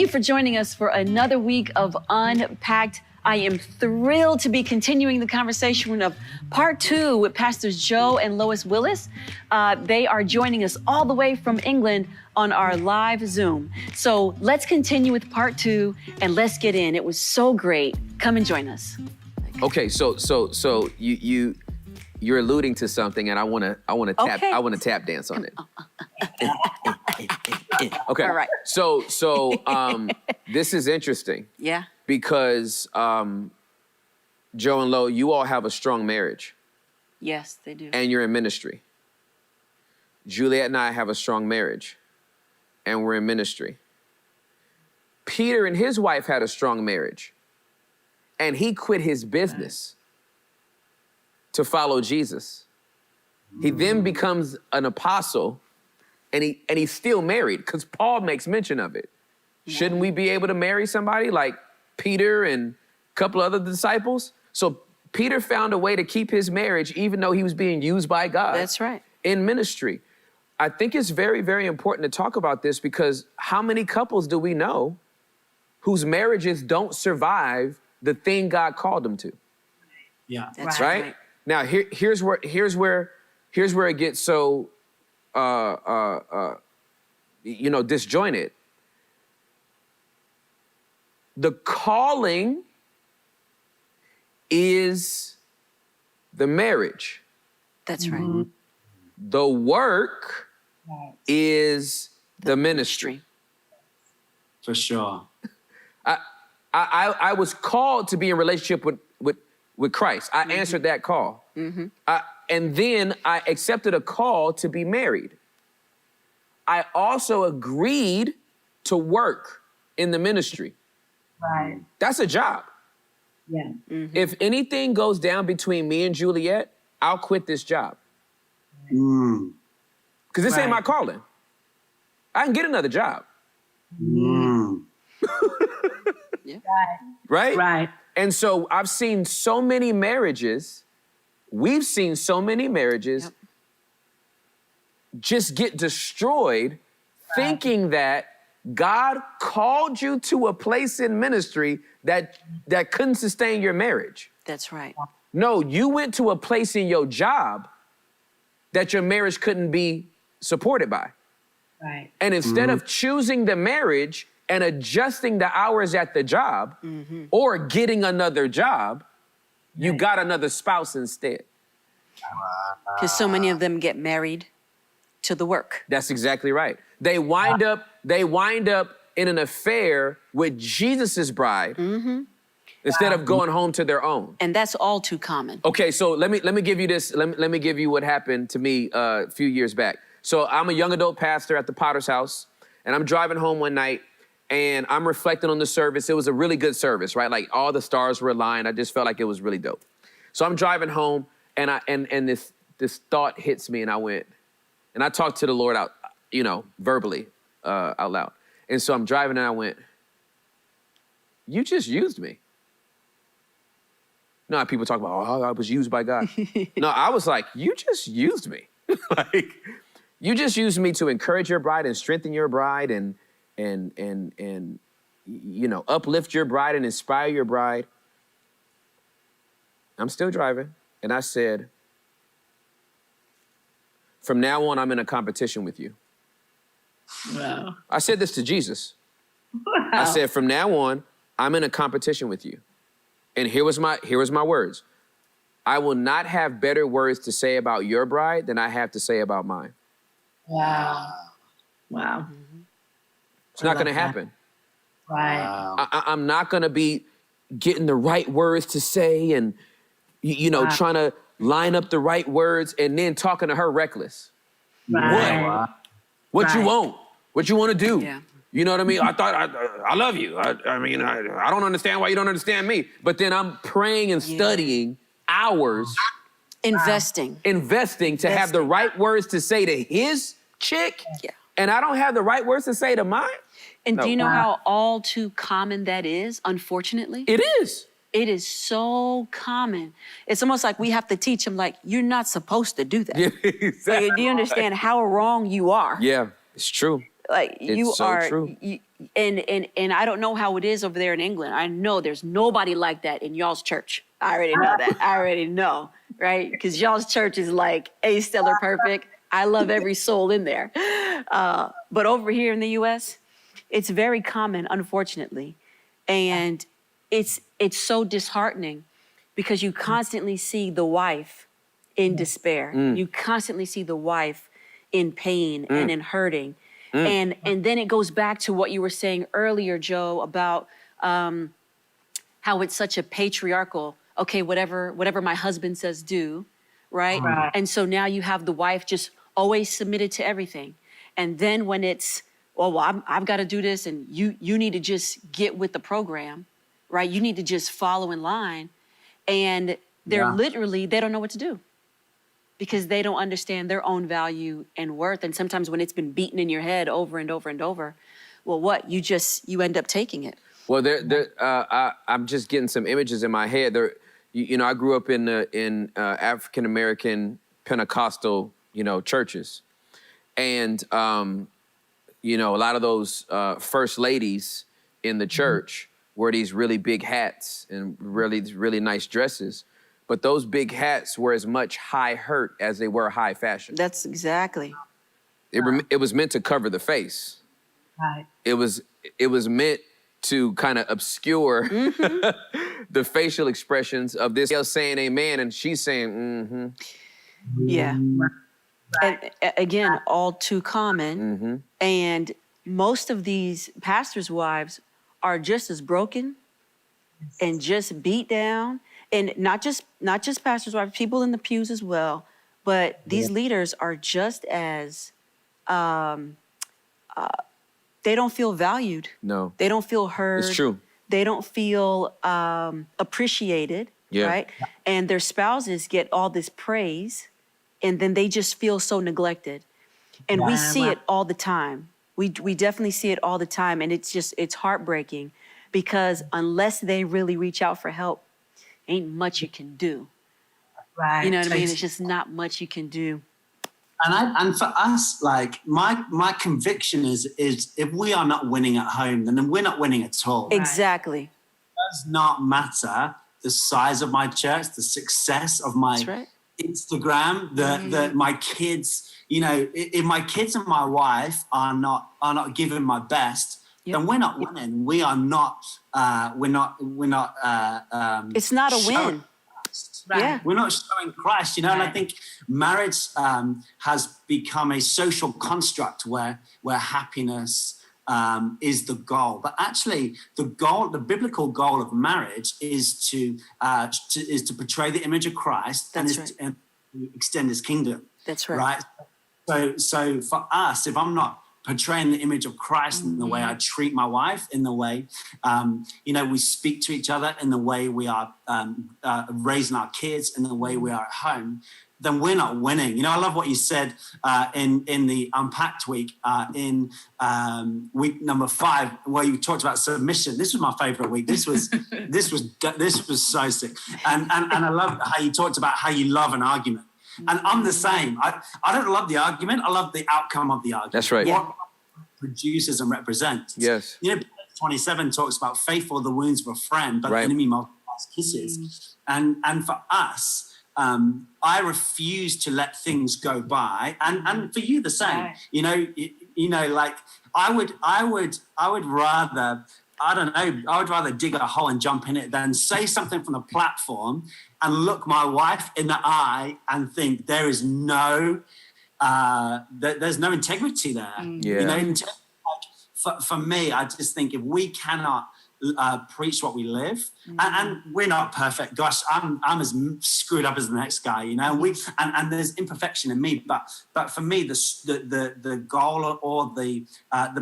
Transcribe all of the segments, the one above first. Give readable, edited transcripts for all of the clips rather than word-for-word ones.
you for joining us for another week of Unpacked. I am thrilled to be continuing the conversation of part 2 with Pastors Joe and Lois Willis. They are joining us all the way from England on our live Zoom. So let's continue with part 2 and let's get in. It was so great. Come and join us. Okay, so you're alluding to something, and I want to tap dance on it. Okay. All right. So this is interesting. Yeah. Because Joe and Lo, you all have a strong marriage. Yes, they do. And you're in ministry. Juliet and I have a strong marriage, and we're in ministry. Peter and his wife had a strong marriage, and he quit his business to follow Jesus. He then becomes an apostle, and he's still married, because Paul makes mention of it. Shouldn't we be able to marry somebody like Peter and a couple other disciples? So Peter found a way to keep his marriage even though he was being used by God. That's right. In ministry. I think it's very, very important to talk about this, because how many couples do we know whose marriages don't survive the thing God called them to? Yeah. That's right. Now here's where it gets so disjointed. The calling is the marriage. That's right. The work is the ministry. For sure. I was called to be in relationship with Christ. I answered that call. And then I accepted a call to be married. I also agreed to work in the ministry. Right. That's a job. Yeah. If anything goes down between me and Juliet, I'll quit this job. Because this ain't my calling. I can get another job. Yeah. Right? Right. And so I've seen so many marriages, we've seen so many marriages just get destroyed thinking that God called you to a place in ministry that couldn't sustain your marriage. That's right. No, you went to a place in your job that your marriage couldn't be supported by. Right. And instead of choosing the marriage and adjusting the hours at the job or getting another job, you got another spouse instead. Because so many of them get married to the work. That's exactly right. They wind up in an affair with Jesus's bride instead of going home to their own. And that's all too common. Okay, so let me give you this. Let me give you what happened to me a few years back. So I'm a young adult pastor at the Potter's House, and I'm driving home one night, and I'm reflecting on the service. It was a really good service, right? Like all the stars were aligned. I just felt like it was really dope. So I'm driving home, and this thought hits me, and I went, and I talked to the Lord out, verbally, out loud. And so I'm driving, and I went, "You just used me." No, people talk about, I was used by God. No, I was like, you just used me. Like, you just used me to encourage your bride and strengthen your bride and uplift your bride and inspire your bride. I'm still driving. And I said, from now on, I'm in a competition with you. Wow. I said this to Jesus. Wow. I said, from now on, I'm in a competition with you. And here was my words. I will not have better words to say about your bride than I have to say about mine. Wow. Wow. It's not going to happen. Right. Wow. I'm not going to be getting the right words to say and, trying to line up the right words and then talking to her reckless. Right. What you want? What you want to do? Yeah. You know what I mean? I thought, I love you. I don't understand why you don't understand me. But then I'm praying and studying hours. Investing. Investing to have the right words to say to his chick. Yeah. And I don't have the right words to say to mine. And No. do you know how all too common that is, unfortunately? It is. It is so common. It's almost like we have to teach them, like, you're not supposed to do that. Yeah, exactly. Like, do you understand how wrong you are? Yeah, it's true. Like, It's you so are, true. and I don't know how it is over there in England. I know there's nobody like that in y'all's church. I already know that. I already know, right? Because y'all's church is like stellar perfect. I love every soul in there. But over here in the U.S., it's very common, unfortunately. And it's so disheartening because you constantly see the wife in despair. You constantly see the wife in pain and in hurting. And then it goes back to what you were saying earlier, Joe, about how it's such a patriarchal, okay, whatever my husband says do, right? And so now you have the wife just always submitted to everything. And then when it's, well, I've got to do this, and you need to just get with the program, right? You need to just follow in line. And they're literally, they don't know what to do because they don't understand their own value and worth. And sometimes when it's been beaten in your head over and over and over, well, what? You end up taking it. Well, I'm just getting some images in my head. I grew up in African-American Pentecostal, churches. And, a lot of those first ladies in the church wore these really big hats and really nice dresses. But those big hats were as much high hurt as they were high fashion. That's exactly. It was meant to cover the face. Right. It was meant to kind of obscure the facial expressions of this girl saying amen and she's saying mm-hmm. Yeah. And, again, all too common. And most of these pastors' wives are just as broken and just beat down. And not just pastors' wives, people in the pews as well. But these leaders are just as, they don't feel valued. No. They don't feel heard. It's true. They don't feel appreciated, right? And their spouses get all this praise, and then they just feel so neglected. And we see it all the time. We definitely see it all the time, and it's heartbreaking because unless they really reach out for help, ain't much you can do. Right. You know what I mean? It's just not much you can do. And for us, like my conviction is if we are not winning at home, then we're not winning at all. Exactly. It does not matter the size of my church, the success of my Instagram, my kids. If my kids and my wife are not giving my best, then we're not winning. We are not. We're not. It's not a win. Right. Yeah. We're not showing Christ, and I think marriage has become a social construct where happiness is the goal. But actually, the biblical goal of marriage is to portray the image of Christ and to extend His kingdom. That's right. Right. So for us, if I'm not portraying the image of Christ in the way I treat my wife, in the way, we speak to each other, in the way we are raising our kids, in the way we are at home, then we're not winning. I love what you said in the Unpacked week, in week number 5, where you talked about submission. This was my favorite week. This was so sick. And I love how you talked about how you love an argument. And I'm the same. I don't love the argument. I love the outcome of the argument. That's right. What it produces and represents. Yes. 27 talks about faithful are the wounds of a friend, but the enemy multiplies kisses. And for us, I refuse to let things go by. And for you, the same. Like I would rather. I don't know, I would rather dig a hole and jump in it than say something from the platform and look my wife in the eye and think there is no integrity there. For me, I just think if we cannot preach what we live, and we're not perfect. Gosh, I'm as screwed up as the next guy, and there's imperfection in me. But for me, the goal or the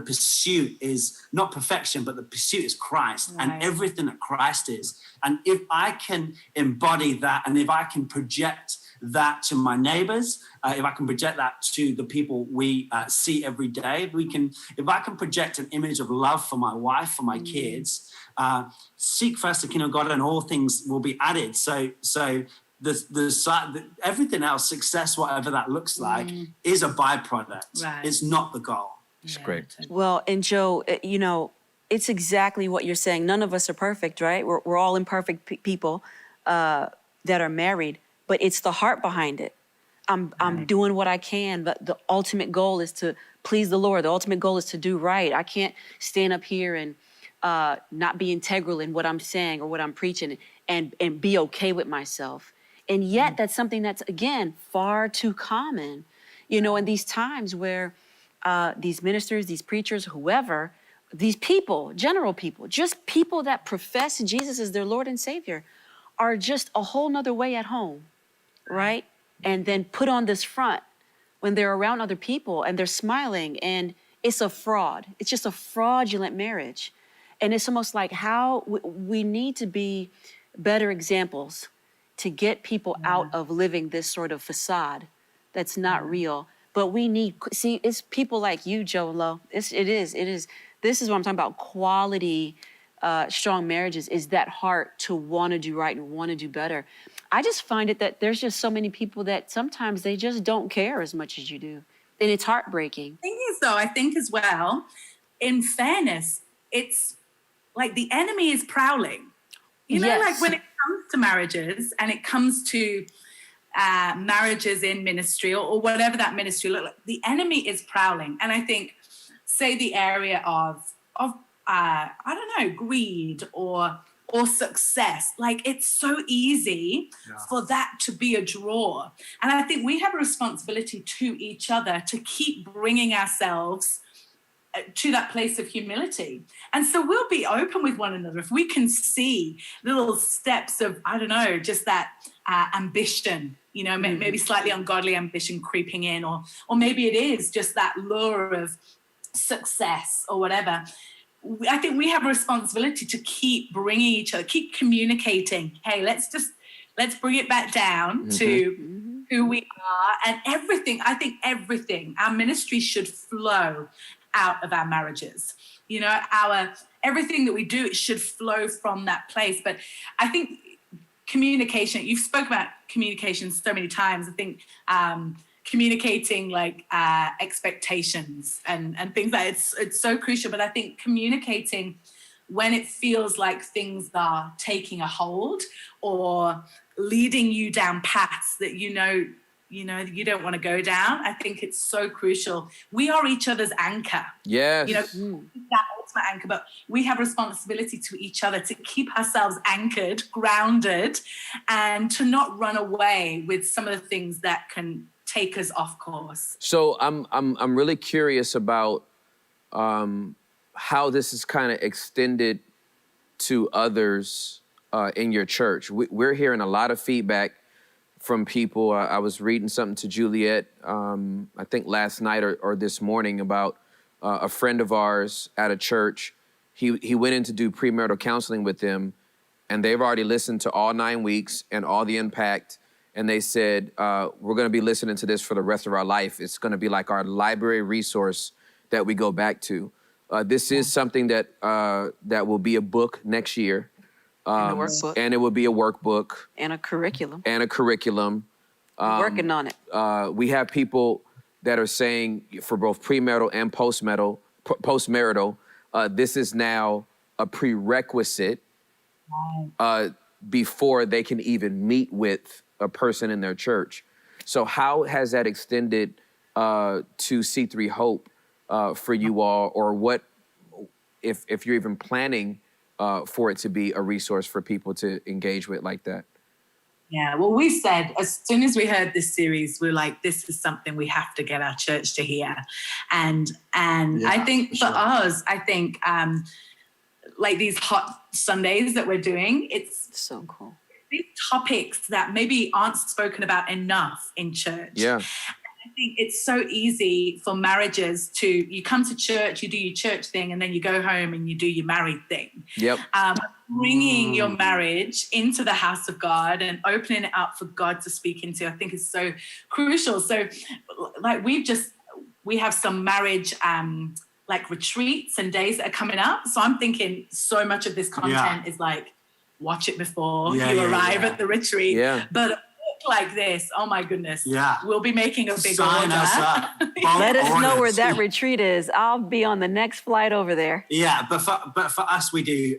pursuit is not perfection, but the pursuit is Christ and everything that Christ is. And if I can embody that, and if I can project that to my neighbors, if I can project that to the people we see every day, if I can project an image of love for my wife, for my kids, seek first the kingdom of God and all things will be added. So everything else, success, whatever that looks like, is a byproduct. Right. It's not the goal. It's great. Well, and Joe, it's exactly what you're saying. None of us are perfect, right? We're all imperfect people that are married, but it's the heart behind it. I'm doing what I can, but the ultimate goal is to please the Lord. The ultimate goal is to do right. I can't stand up here and not be integral in what I'm saying or what I'm preaching and be okay with myself. And yet that's something that's, again, far too common, in these times where these ministers, these preachers, whoever, these people, general people, just people that profess Jesus as their Lord and Savior are just a whole nother way at home, right? And then put on this front when they're around other people and they're smiling, and it's a fraud. It's just a fraudulent marriage. And it's almost like how we need to be better examples to get people out of living this sort of facade that's not real. But we need, it's people like you, Joe and Lo. It is. This is what I'm talking about. Quality, strong marriages is that heart to want to do right and want to do better. I just find it that there's just so many people that sometimes they just don't care as much as you do. And it's heartbreaking. The thing is, though, I think as well, in fairness, it's like the enemy is prowling. Like when it comes to marriages and it comes to marriages in ministry or whatever that ministry looks like, the enemy is prowling. And I think, say the area of I don't know, greed or success, like it's so easy for that to be a draw. And I think we have a responsibility to each other to keep bringing ourselves to that place of humility. And so we'll be open with one another if we can see little steps of, I don't know, just that ambition, maybe slightly ungodly ambition creeping in, or maybe it is just that lure of success or whatever. I think we have a responsibility to keep bringing each other, keep communicating. Hey, let's bring it back down to who we are and everything. I think everything, our ministry should flow out of our marriages. Everything that we do, it should flow from that place. But I think communication, you've spoken about communication so many times. I think communicating like expectations and things like it's so crucial. But I think communicating when it feels like things are taking a hold or leading you down paths that you don't want to go down, I think it's so crucial. We are each other's anchor. Yes. That ultimate anchor, but we have responsibility to each other to keep ourselves anchored, grounded, and to not run away with some of the things that can take us off course. So I'm really curious about how this is kind of extended to others in your church. We're hearing a lot of feedback from people. I was reading something to Juliet, I think last night or this morning, about a friend of ours at a church. He went in to do premarital counseling with them, and they've already listened to all 9 weeks and all the Unpacked. And they said, we're going to be listening to this for the rest of our life. It's going to be like our library resource that we go back to. This is something that will be a book next year. And a workbook. And it will be a workbook. And a curriculum. Working on it. We have people that are saying for both premarital and postmarital, this is now a prerequisite before they can even meet with a person in their church. So how has that extended to C3 Hope for you all, or what, if you're even planning for it to be a resource for people to engage with like that? Yeah, well, we said as soon as we heard this series, we're like, this is something we have to get our church to hear. And I think for us, like these hot Sundays that we're doing, it's so cool. These topics that maybe aren't spoken about enough in church. Yeah. I think it's so easy for marriages you come to church, you do your church thing, and then you go home and you do your married thing. Yep. Bringing your marriage into the house of God and opening it up for God to speak into, I think is so crucial. So like we have some marriage like retreats and days that are coming up. So I'm thinking so much of this content is like, watch it before you arrive at the retreat. Yeah. But like this, oh my goodness. Yeah. We'll be making a big Sign order. us up. Let us know where Orders. that retreat is. I'll be on the next flight over there. Yeah, but for us, we do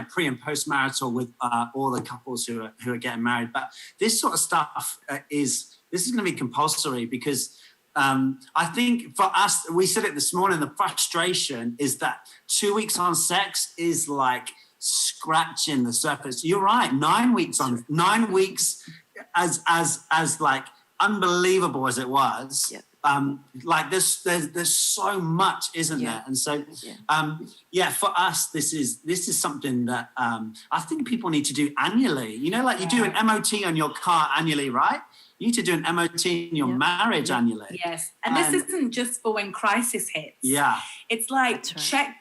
pre and post marital with all the couples who are getting married. But this sort of stuff is going to be compulsory because I think for us, we said it this morning. The frustration is that 2 weeks on sex is like scratching the surface. You're right. 9 weeks as like unbelievable as it was. Yep. Like there's so much, isn't there? And so for us, this is something that I think people need to do annually. You know, like you do an MOT on your car annually, right? You need to do an MOT in your marriage annually. Yes, and this isn't just for when crisis hits. Yeah, it's like check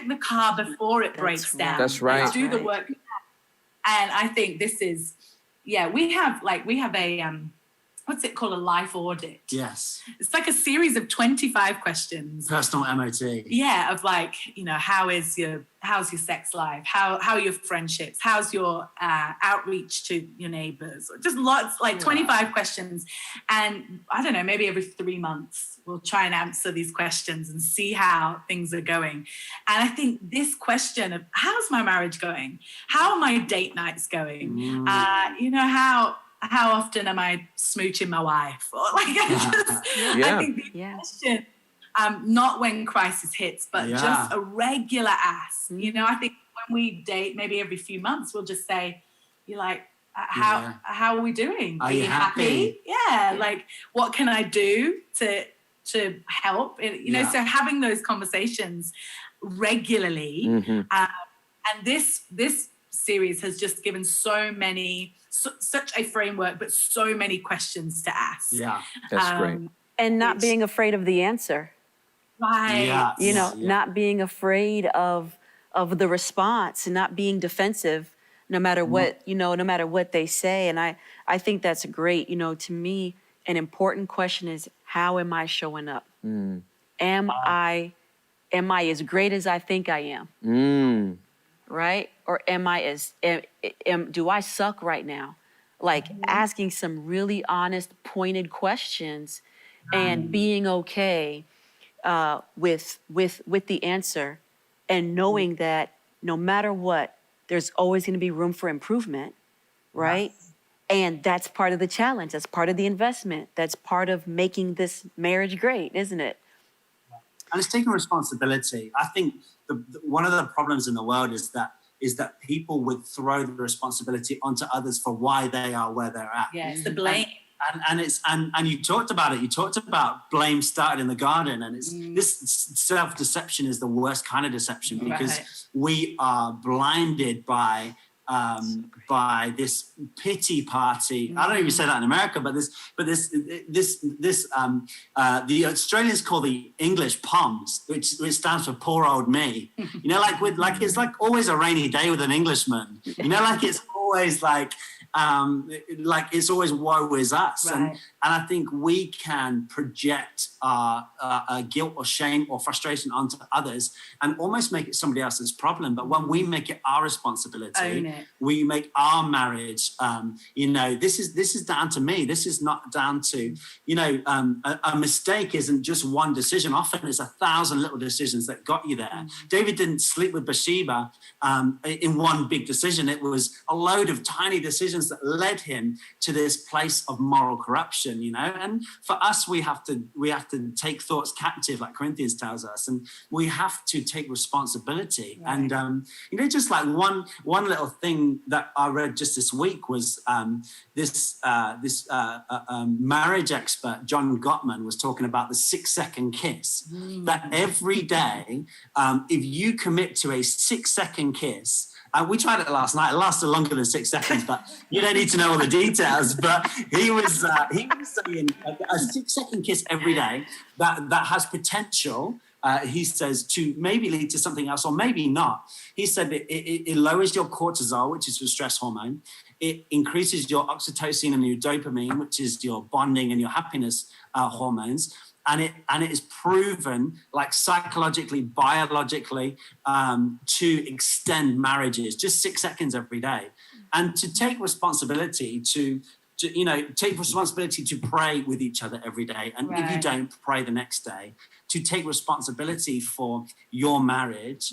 the car before it breaks down. That's right. Like, do the work. And I think this is, we have a what's it called, a life audit. Yes. It's like a series of 25 questions. Personal MOT. Yeah, of like, how's your sex life? How are your friendships? How's your outreach to your neighbors? Just lots, 25 questions. And I don't know, maybe every 3 months we'll try and answer these questions and see how things are going. And I think this question of how's my marriage going? How are my date nights going? How often am I smooching my wife? Or I think the question, not when crisis hits, but just a regular ask. I think when we date, maybe every few months, we'll just say, you're like, how are we doing? Are you happy? Yeah. Like, what can I do to help? So having those conversations regularly. And this series has just given such a framework, but so many questions to ask. Yeah, that's great. And not being afraid of the answer. Right. Not being afraid of the response and not being defensive, no matter what, no matter what they say. And I think that's great. To me, an important question is, how am I showing up? Am I as great as I think I am? Right? Or do I suck right now? Like asking some really honest, pointed questions and being okay with the answer and knowing that no matter what, there's always going to be room for improvement, right? Yes. And that's part of the challenge. That's part of the investment. That's part of making this marriage great, isn't it? And it's taking responsibility. I think one of the problems in the world is that people would throw the responsibility onto others for why they are where they're at. Yeah, it's the blame. And you talked about it. You talked about blame started in the garden, and it's this self-deception is the worst kind of deception because we are blinded by this pity party. I don't even say that in America, but the Australians call the English POMS, which stands for poor old me. It's like always a rainy day with an Englishman. It's always like it's always woe is us. Right. And I think we can project our guilt or shame or frustration onto others and almost make it somebody else's problem. But when we make it our responsibility, we make our marriage, this is down to me. This is not down to, a mistake isn't just one decision. Often it's 1,000 little decisions that got you there. David didn't sleep with Bathsheba in one big decision. It was a load of tiny decisions that led him to this place of moral corruption, and for us, we have to take thoughts captive, like Corinthians tells us, and we have to take responsibility. Right. And, just like one little thing that I read just this week was this marriage expert, John Gottman, was talking about the 6-second kiss, that every day, if you commit to a 6-second kiss, we tried it last night. It lasted longer than 6 seconds, but you don't need to know all the details. But he was saying a 6-second kiss every day that has potential. He says to maybe lead to something else or maybe not. He said it lowers your cortisol, which is your stress hormone. It increases your oxytocin and your dopamine, which is your bonding and your happiness hormones. And it is proven, like psychologically, biologically, to extend marriages, just 6 seconds every day. And to take responsibility to take responsibility to pray with each other every day. And if you don't, pray the next day. To take responsibility for your marriage.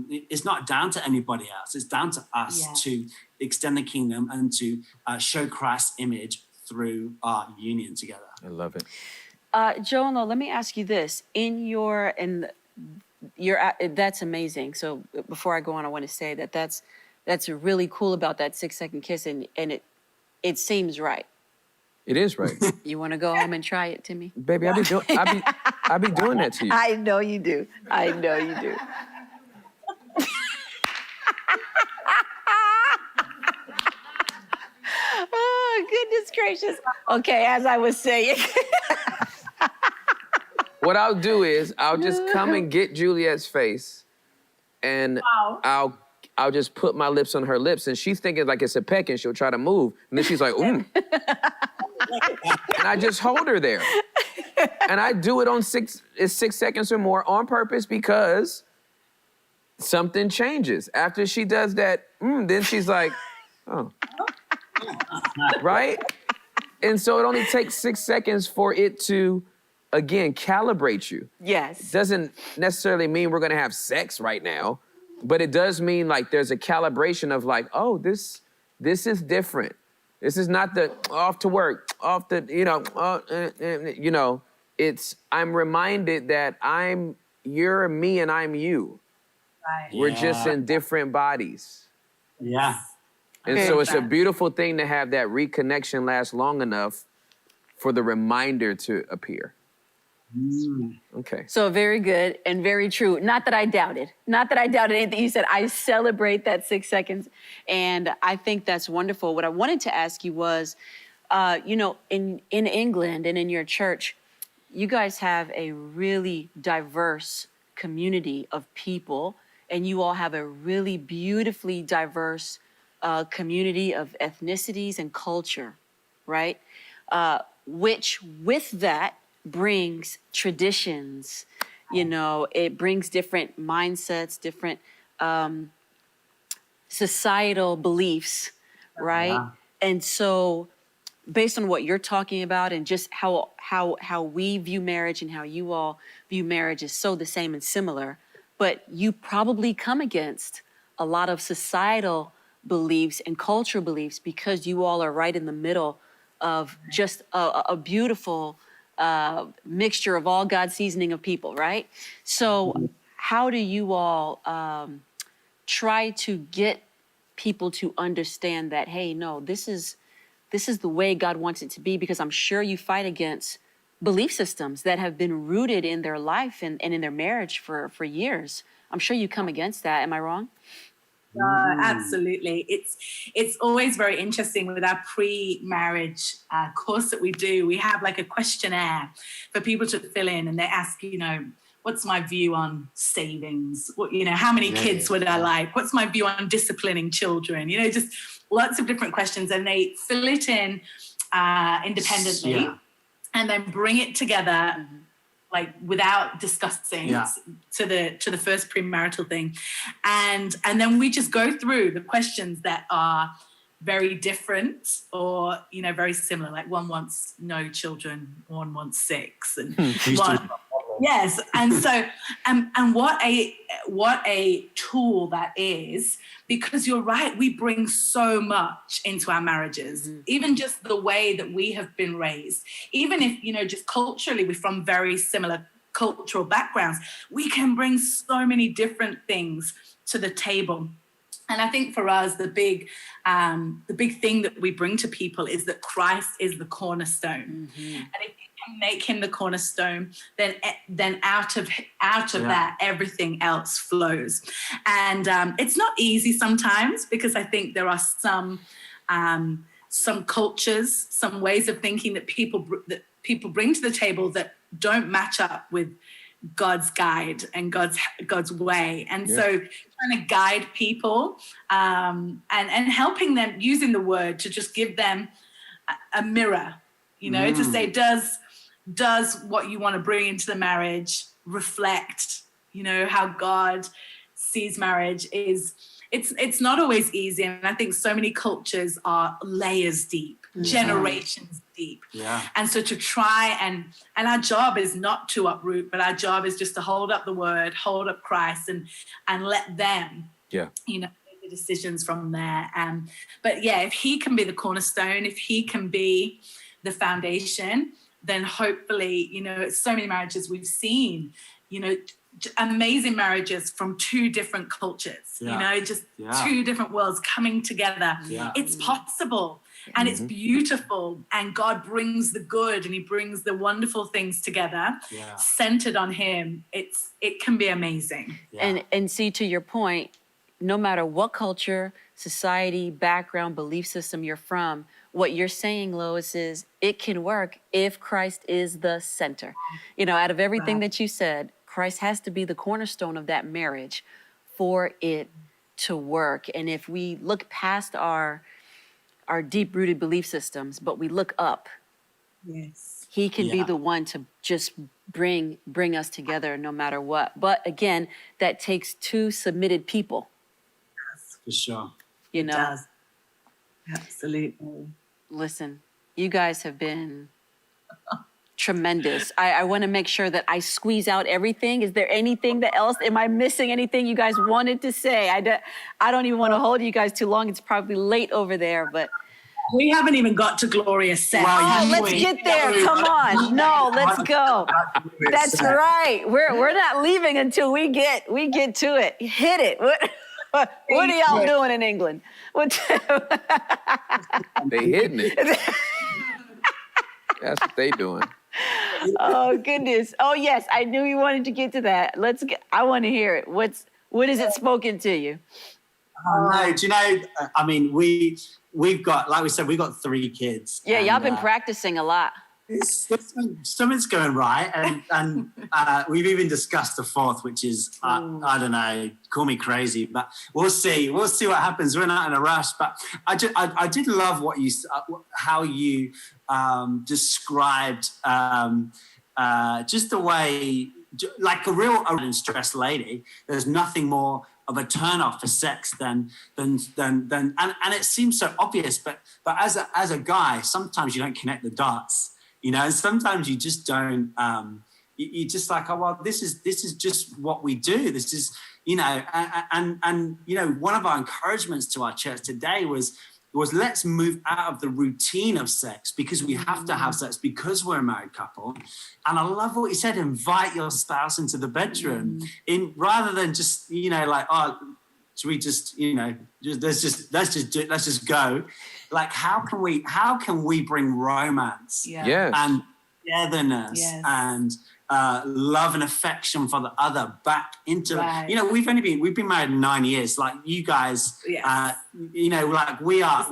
It's not down to anybody else. It's down to us to extend the kingdom and to show Christ's image through our union together. I love it. Joe, let me ask you this. That's amazing. So before I go on, I want to say that's really cool about that 6-second kiss, and it seems right. It is right. You want to go home and try it, Timmy? Baby, I be doing that to you. I know you do. I know you do. Oh, goodness gracious. Okay, as I was saying. What I'll do is I'll just come and get Juliet's face, and I'll just put my lips on her lips, and she's thinking like it's a peck, and she'll try to move, and then she's like, ooh. And I just hold her there. And I do it on 6 seconds or more on purpose because something changes. After she does that, then she's like, oh. Right? And so it only takes 6 seconds for it to, again, calibrate you. Yes. Doesn't necessarily mean we're gonna have sex right now, but it does mean like there's a calibration of like, oh, this is different. This is not the off to work, off the, it's, I'm reminded that you're me and I'm you. Right. We're just in different bodies. Yeah. And so it's a beautiful thing to have that reconnection last long enough for the reminder to appear. Okay. So very good and very true. Not that I doubted anything you said. I celebrate that 6 seconds. And I think that's wonderful. What I wanted to ask you was, in England and in your church, you guys have a really diverse community of people, and you all have a really beautifully diverse community of ethnicities and culture, right? Which with that brings traditions, it brings different mindsets, different societal beliefs, right? Yeah. And so based on what you're talking about and just how we view marriage and how you all view marriage is so the same and similar, but you probably come against a lot of societal beliefs and cultural beliefs because you all are right in the middle of just a beautiful mixture of all God's seasoning of people, right? So how do you all try to get people to understand that, hey, no, this is the way God wants it to be? Because I'm sure you fight against belief systems that have been rooted in their life and in their marriage for years. I'm sure you come against that. Am I wrong? Absolutely. It's always very interesting with our pre-marriage course that we do. We have like a questionnaire for people to fill in, and they ask, what's my view on savings? How many kids would I like? What's my view on disciplining children? Just lots of different questions, and they fill it in independently and then bring it together like without discussing to the first premarital thing. And then we just go through the questions that are very different or, very similar. Like one wants no children, one wants 6, and one. Yes. And so, and what a tool that is, because you're right, we bring so much into our marriages, even just the way that we have been raised, even if, just culturally, we're from very similar cultural backgrounds, we can bring so many different things to the table. And I think for us, the big thing that we bring to people is that Christ is the cornerstone. And if make him the cornerstone, then out of that everything else flows. And it's not easy sometimes, because I think there are some cultures, some ways of thinking that people bring to the table that don't match up with God's guide and God's way. And so trying to guide people and helping them, using the word to just give them a mirror, to say, does what you want to bring into the marriage reflect, how God sees marriage? It's not always easy. And I think so many cultures are layers deep. generations deep. Yeah. And so to try and our job is not to uproot, but our job is just to hold up the word, hold up Christ, and let them, you know, make the decisions from there. But yeah, if he can be the cornerstone, if he can be the foundation, then hopefully, you know, so many marriages we've seen, you know, amazing marriages from two different cultures, you know, just two different worlds coming together. It's possible and it's beautiful, and God brings the good and he brings the wonderful things together centered on him. It can be amazing. And see, to your point, no matter what culture, society, background, belief system you're from, what you're saying, Lois, is it can work if Christ is the center. You know, out of everything that you said, Christ has to be the cornerstone of that marriage for it to work. And if we look past our deep-rooted belief systems, but we look up, he can be the one to just bring us together no matter what. But again, that takes two submitted people. For sure. You know? It does. Absolutely. Listen, you guys have been tremendous. I want to make sure that I squeeze out everything. Is there anything else? Am I missing anything you guys wanted to say? I don't even want to hold you guys too long. It's probably late over there, but we haven't even got to Gloria's set. Oh, let's get there. Come on. No, let's go. That's right. We're not leaving until we get to it. Hit it. What are y'all doing in England? They hitting it. That's what they doing. Oh goodness. Oh yes, I knew you wanted to get to that. I want to hear it. What is it spoken to you? No, do you know? I mean, we've got, like we said, we've got 3 kids. Yeah, y'all been practicing a lot. Something's going right, and we've even discussed the 4th, which is I don't know, call me crazy, but we'll see what happens. We're not in a rush, but I did love what you how you described just the way, like a real stressed lady. There's nothing more of a turn off for sex than and it seems so obvious, but as a guy, sometimes you don't connect the dots. You know, sometimes you just don't. You just like, oh well, this is just what we do. This is, you know, and you know, one of our encouragements to our church today was let's move out of the routine of sex, because we have to have sex because we're a married couple. And I love what you said: invite your spouse into the bedroom, rather than just, you know, like, oh, should we just, you know, let's just go. Like, how can we bring romance and togetherness and love and affection for the other back into, you know, we've been married 9 years. Like you guys, you know, like we are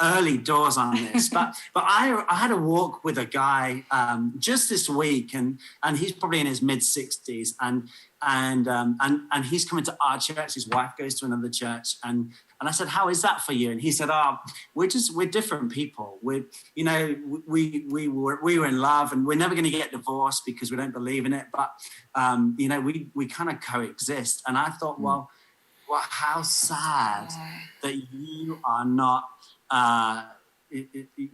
early doors on this. but I had a walk with a guy just this week, and he's probably in his mid-60s, and he's coming to our church. His wife goes to another church, and I said, how is that for you? And he said, we're different people. We were in love, and we're never going to get divorced because we don't believe in it. But, you know, we kind of coexist. And I thought, well, how sad that you are not,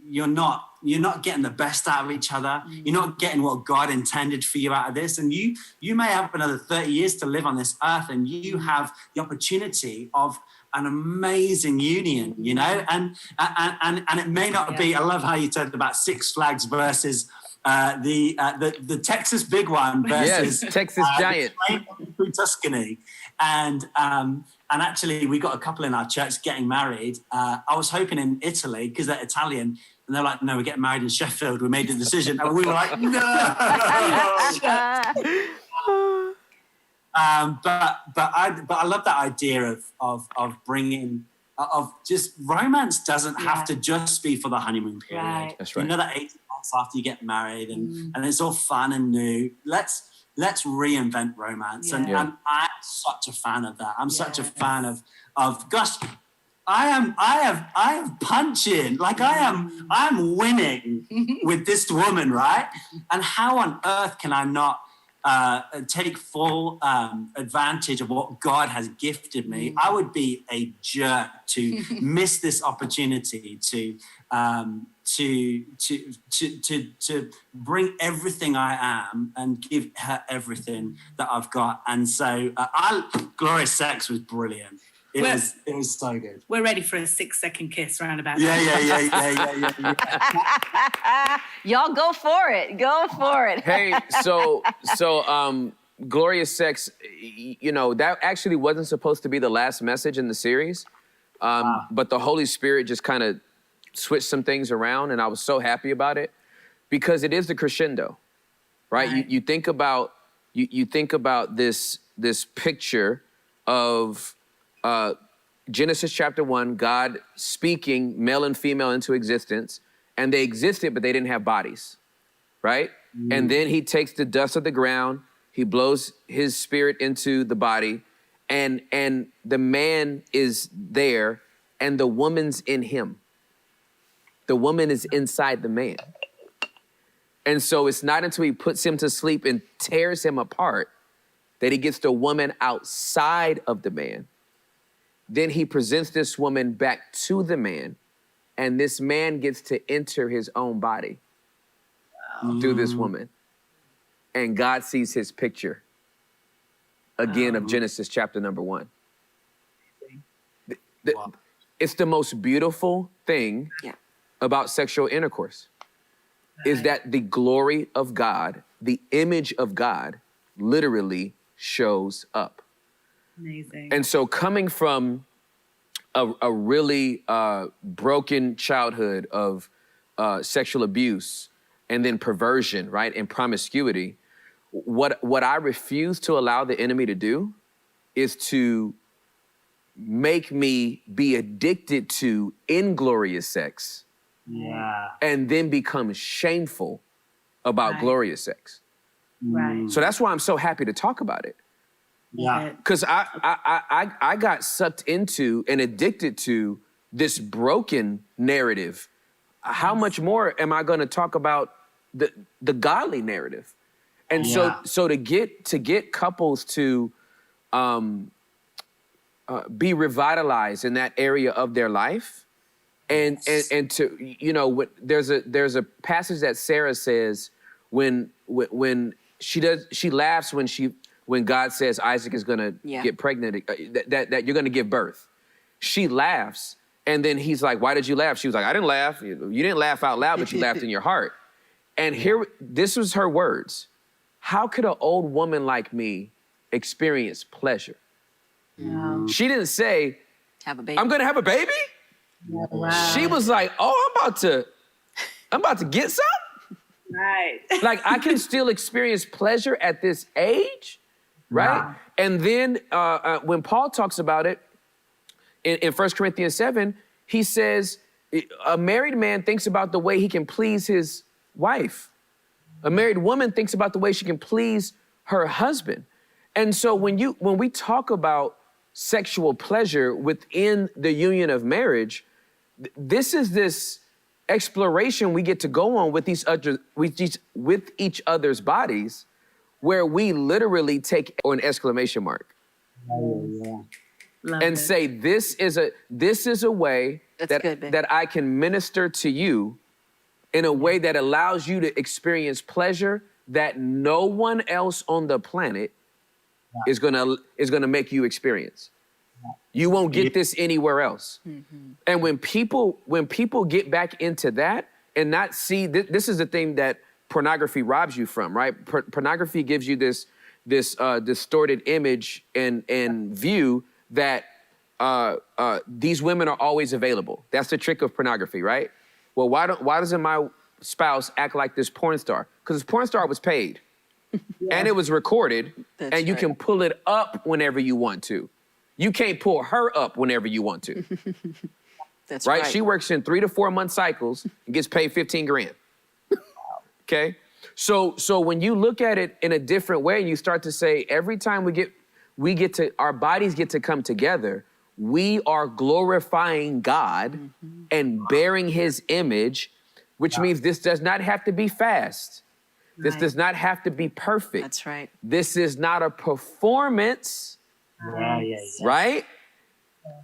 you're not getting the best out of each other. You're not getting what God intended for you out of this. And you may have another 30 years to live on this earth, and you have the opportunity of an amazing union, you know, and it may not be. I love how you said about Six Flags versus the Texas Big One versus Texas Giant through Tuscany, and actually we got a couple in our church getting married. I was hoping in Italy, because they're Italian, and they're like, no, we're getting married in Sheffield. We made the decision, and we were like, no. But I love that idea of bringing, of just romance doesn't have to just be for the honeymoon period. Right. That's right. You know, that 18 months after you get married and it's all fun and new. Let's reinvent romance. And I'm such a fan of that. I'm such a fan of gosh, I am punching, like I'm winning with this woman, right? And how on earth can I not take full advantage of what God has gifted me, I would be a jerk to miss this opportunity to bring everything I am and give her everything that I've got. And so Glorious Sex was brilliant. It was so good. We're ready for a 6-second kiss round about Yeah. Y'all go for it. Go for it. Hey, so Glorious Sex, you know, that actually wasn't supposed to be the last message in the series. But the Holy Spirit just kind of switched some things around, and I was so happy about it because it is the crescendo, right? You think about this picture of Genesis chapter 1, God speaking male and female into existence, and they existed, but they didn't have bodies, right? And then he takes the dust of the ground, he blows his spirit into the body, and the man is there, and the woman's in him. The woman is inside the man. And so it's not until he puts him to sleep and tears him apart that he gets the woman outside of the man. Then he presents this woman back to the man, and this man gets to enter his own body through this woman. And God sees his picture again of Genesis chapter number 1. It's the most beautiful thing about sexual intercourse is that the glory of God, the image of God, literally shows up. Amazing. And so coming from a really broken childhood of sexual abuse and then perversion, right, and promiscuity, what I refuse to allow the enemy to do is to make me be addicted to inglorious sex and then become shameful about glorious sex. Right. So that's why I'm so happy to talk about it. Yeah. Because I got sucked into and addicted to this broken narrative. How much more am I going to talk about the godly narrative? And so to get couples to be revitalized in that area of their life, and to, you know, there's a passage that Sarah says when she laughs when God says Isaac is gonna get pregnant, that you're gonna give birth. She laughs, and then he's like, "Why did you laugh?" She was like, "I didn't laugh. You didn't laugh out loud, but you laughed in your heart." And this was her words. How could an old woman like me experience pleasure? She didn't say, Have a baby. "I'm gonna have a baby." Wow. She was like, "Oh, I'm about to get some." Right. Like, I can still experience pleasure at this age, right? Wow. And then when Paul talks about it in 1 Corinthians 7, he says, a married man thinks about the way he can please his wife. A married woman thinks about the way she can please her husband. And so when we talk about sexual pleasure within the union of marriage, this is this exploration we get to go on with each other's bodies, where we literally take an exclamation mark and say, this is a way that I can minister to you in a way that allows you to experience pleasure that no one else on the planet is gonna make you experience. You won't get this anywhere else. And when people get back into that and not see, this is the thing that pornography robs you from, right? Pornography gives you this distorted image and view that these women are always available. That's the trick of pornography, right? Well, why doesn't my spouse act like this porn star? Because this porn star was paid and it was recorded, and you can pull it up whenever you want to. You can't pull her up whenever you want to. That's right. She works in 3 to 4 month cycles and gets paid $15,000. Okay. So when you look at it in a different way, you start to say, every time our bodies get to come together, we are glorifying God and bearing his image, which means this does not have to be fast. This does not have to be perfect. That's right. This is not a performance, Yeah. right?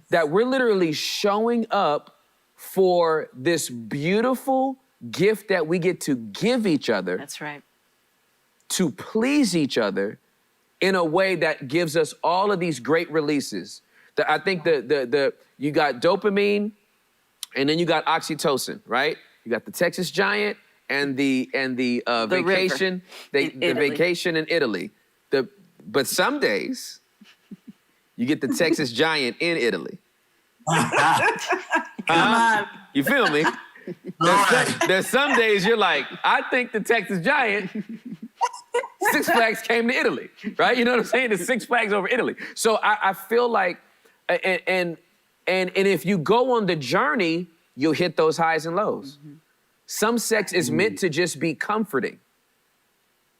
That we're literally showing up for this beautiful gift that we get to give each other. That's right. To please each other in a way that gives us all of these great releases. I think you got dopamine, and then you got oxytocin, right? You got the Texas Giant and the vacation, the vacation in Italy. But some days you get the Texas Giant in Italy. Come on. You feel me? There's some days you're like, I think the Texas Giant, Six Flags came to Italy, right? You know what I'm saying? It's Six Flags over Italy. So I feel like, and if you go on the journey, you'll hit those highs and lows. Mm-hmm. Some sex is meant to just be comforting.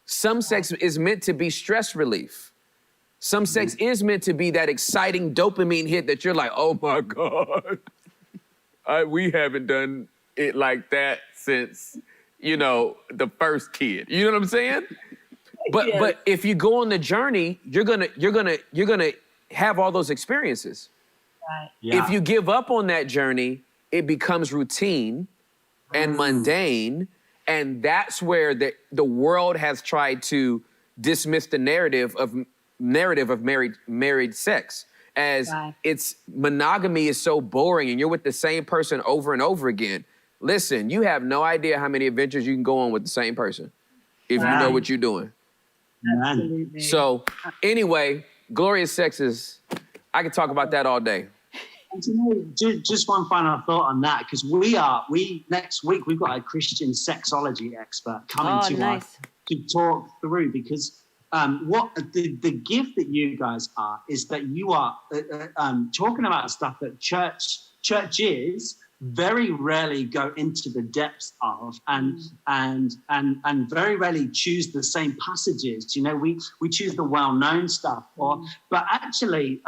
Some sex is meant to be stress relief. Some sex is meant to be that exciting dopamine hit that you're like, oh my God, we haven't done it like that since, the first kid. You know what I'm saying? But if you go on the journey, you're gonna have all those experiences. Right. Yeah. If you give up on that journey, it becomes routine and mundane, and that's where the world has tried to dismiss the narrative of married sex as it's monogamy is so boring and you're with the same person over and over again. Listen, you have no idea how many adventures you can go on with the same person if you know what you're doing. Absolutely. So anyway, glorious sex I could talk about that all day. And just one final thought on that, because next week we've got a Christian sexology expert coming to us to talk through, because what the gift that you guys are is that you are talking about stuff that churches very rarely go into the depths of, and very rarely choose the same passages. We choose the well-known stuff, but actually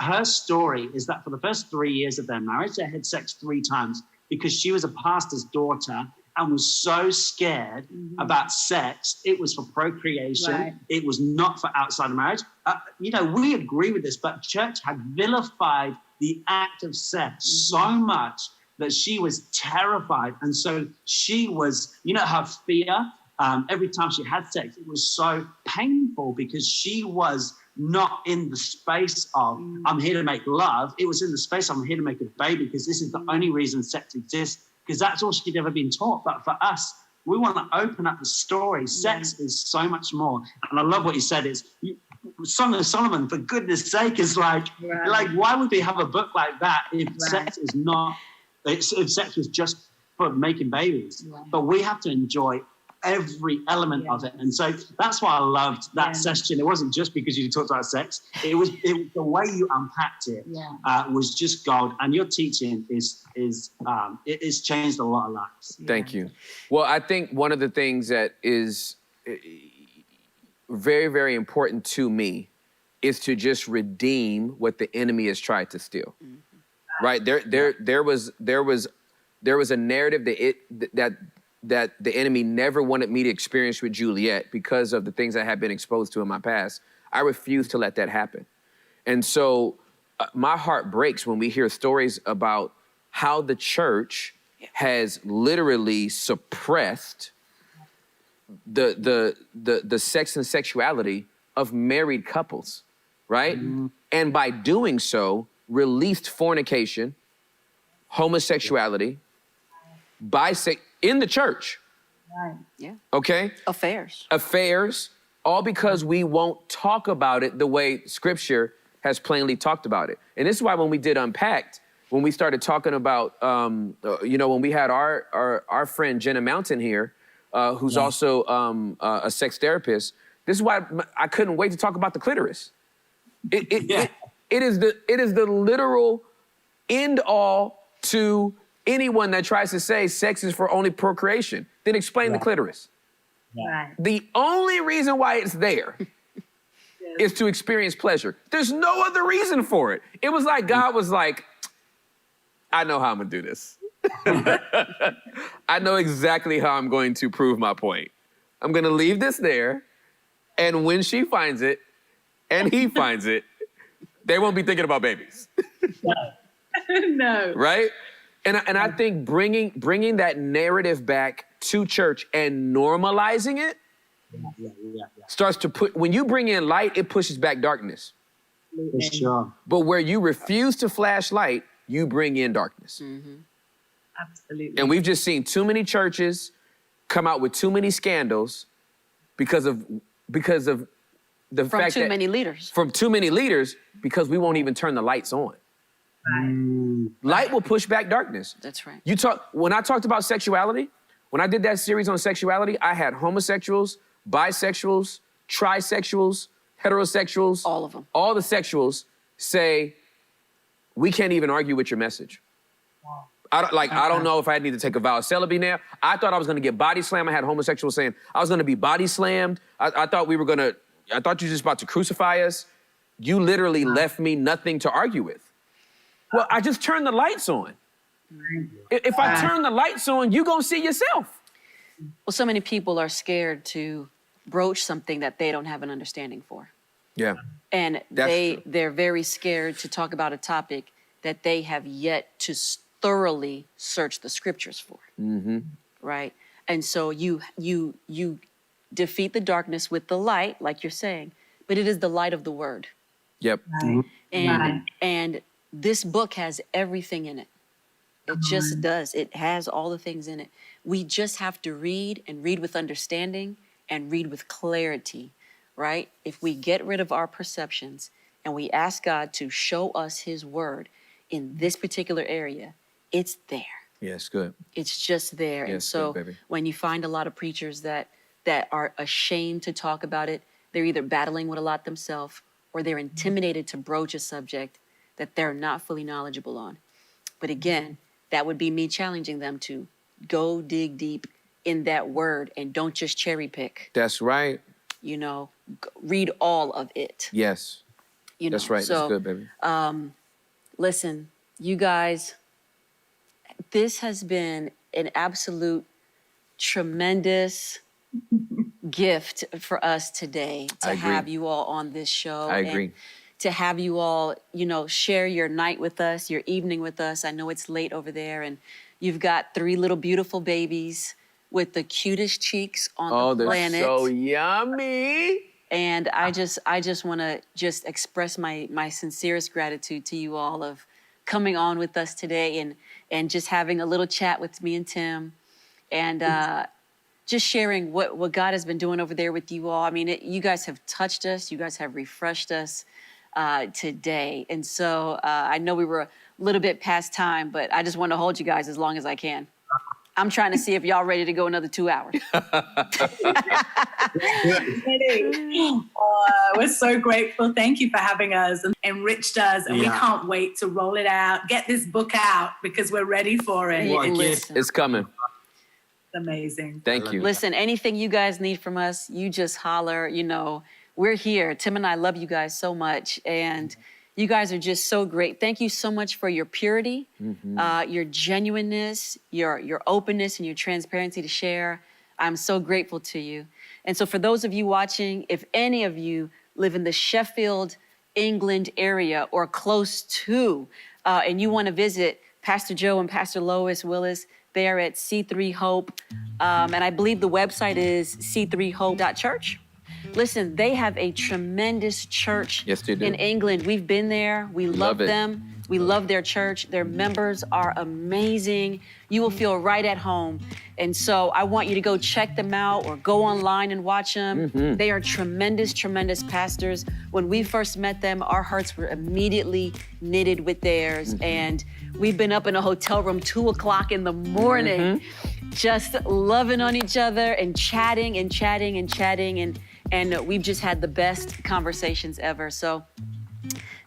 her story is that for the first 3 years of their marriage, they had sex 3 times because she was a pastor's daughter and was so scared about sex. It was for procreation. Right. It was not for outside of marriage. We agree with this, but church had vilified the act of sex so much that she was terrified. And so she was, her fear, every time she had sex, it was so painful because she was not in the space of, I'm here to make love. It was in the space of, I'm here to make a baby, because this is the only reason sex exists, because that's all she'd ever been taught. But for us, we want to open up the story. Sex is so much more. And I love what you said. Song of Solomon, for goodness sake, is like why would we have a book like that if sex is not, if sex was just for making babies? But we have to enjoy every element of it. And so that's why I loved that session. It wasn't just because you talked about sex. It was the way you unpacked it was just gold. And your teaching it's changed a lot of lives. Thank you. Well, I think one of the things that is very, very important to me is to just redeem what the enemy has tried to steal. Right? There was a narrative that the enemy never wanted me to experience with Juliet because of the things I had been exposed to in my past. I refuse to let that happen. And so my heart breaks when we hear stories about how the church has literally suppressed the sex and sexuality of married couples, right? And by doing so, released fornication, homosexuality, in the church. Right. Yeah. Okay? Affairs, all because we won't talk about it the way Scripture has plainly talked about it. And this is why when we did Unpacked, when we started talking about, when we had our friend Jenna Mountain here, who's also a sex therapist, this is why I couldn't wait to talk about the clitoris. It is the literal end all to anyone that tries to say sex is for only procreation. Then explain the clitoris. Right. The only reason why it's there is to experience pleasure. There's no other reason for it. It was like God was like, I know how I'm gonna do this. I know exactly how I'm going to prove my point. I'm gonna leave this there. And when she finds it and he finds it, they won't be thinking about babies. No. Right? And I think bringing that narrative back to church and normalizing it starts to when you bring in light, it pushes back darkness. For sure. But where you refuse to flash light, you bring in darkness. Mm-hmm. Absolutely. And we've just seen too many churches come out with too many scandals because of the From fact too that many leaders. from too many leaders because we won't even turn the lights on. Light will push back darkness. That's right. When I talked about sexuality, when I did that series on sexuality, I had homosexuals, bisexuals, trisexuals, heterosexuals. All of them. All the sexuals say, we can't even argue with your message. Wow. I don't know if I need to take a vow of celibacy now. I thought I was gonna get body slammed. I had homosexuals saying I was gonna be body slammed. I thought you were just about to crucify us. You literally left me nothing to argue with. Well, I just turned the lights on. If I turn the lights on, you gonna see yourself. Well, so many people are scared to broach something that they don't have an understanding for. Yeah. And That's they're very scared to talk about a topic that they have yet to thoroughly search the scriptures for. Mm-hmm. Right? And so you defeat the darkness with the light, like you're saying, but it is the light of the word. Yep. And this book has everything in it. It just does. It has all the things in it. We just have to read and read with understanding and read with clarity, right? If we get rid of our perceptions and we ask God to show us his word in this particular area, it's there. Yes, good. It's just there. Yes, and so good, baby. when you find a lot of preachers that are ashamed to talk about it, they're either battling with a lot themselves or they're intimidated to broach a subject that they're not fully knowledgeable on. But again, that would be me challenging them to go dig deep in that word and don't just cherry pick. That's right. You know, read all of it. Yes. You know? That's right. So, that's good, baby. Listen, you guys, this has been an absolute tremendous gift for us today to have you all on this show. I agree. And to have you all, you know, share your night with us, your evening with us. I know it's late over there and you've got 3 little beautiful babies with the cutest cheeks on the planet. They're so yummy. And I just want to just express my sincerest gratitude to you all of coming on with us today and just having a little chat with me and Tim and just sharing what God has been doing over there with you all. I mean, you guys have touched us. You guys have refreshed us today. And so I know we were a little bit past time, but I just want to hold you guys as long as I can. I'm trying to see if y'all ready to go another 2 hours. We're so grateful. Thank you for having us and enriched us. And we can't wait to roll it out, get this book out because we're ready for it. Listen, It's coming. Amazing. Thank you. Listen, anything you guys need from us, you just holler. You know, we're here. Tim and I love you guys so much. And you guys are just so great. Thank you so much for your purity, your genuineness, your openness, and your transparency to share. I'm so grateful to you. And so for those of you watching, if any of you live in the Sheffield, England area or close to, and you want to visit Pastor Joe and Pastor Lois Willis, they are at C3 Hope. And I believe the website is c3hope.church. Listen, they have a tremendous church in England. We've been there. We love them. We love their church. Their members are amazing. You will feel right at home. And so I want you to go check them out or go online and watch them. They are tremendous, tremendous pastors. When we first met them, our hearts were immediately knitted with theirs. And we've been up in a hotel room 2 o'clock in the morning, just loving on each other and chatting and chatting and chatting. And we've just had the best conversations ever. So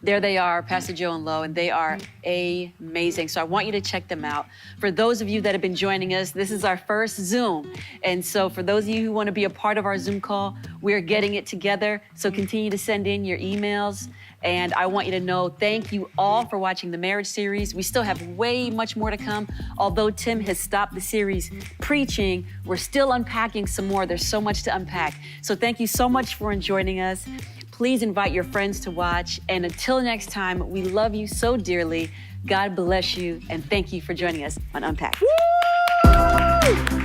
there they are, Pastor Joe and Lo, and they are amazing. So I want you to check them out. For those of you that have been joining us, this is our first Zoom. And so for those of you who want to be a part of our Zoom call, we're getting it together. So continue to send in your emails And I want you to know, thank you all for watching the marriage series. We still have way much more to come. Although Tim has stopped the series preaching, we're still unpacking some more. There's so much to unpack. So thank you so much for joining us. Please invite your friends to watch. And until next time, we love you so dearly. God bless you. And thank you for joining us on Unpacked. Woo!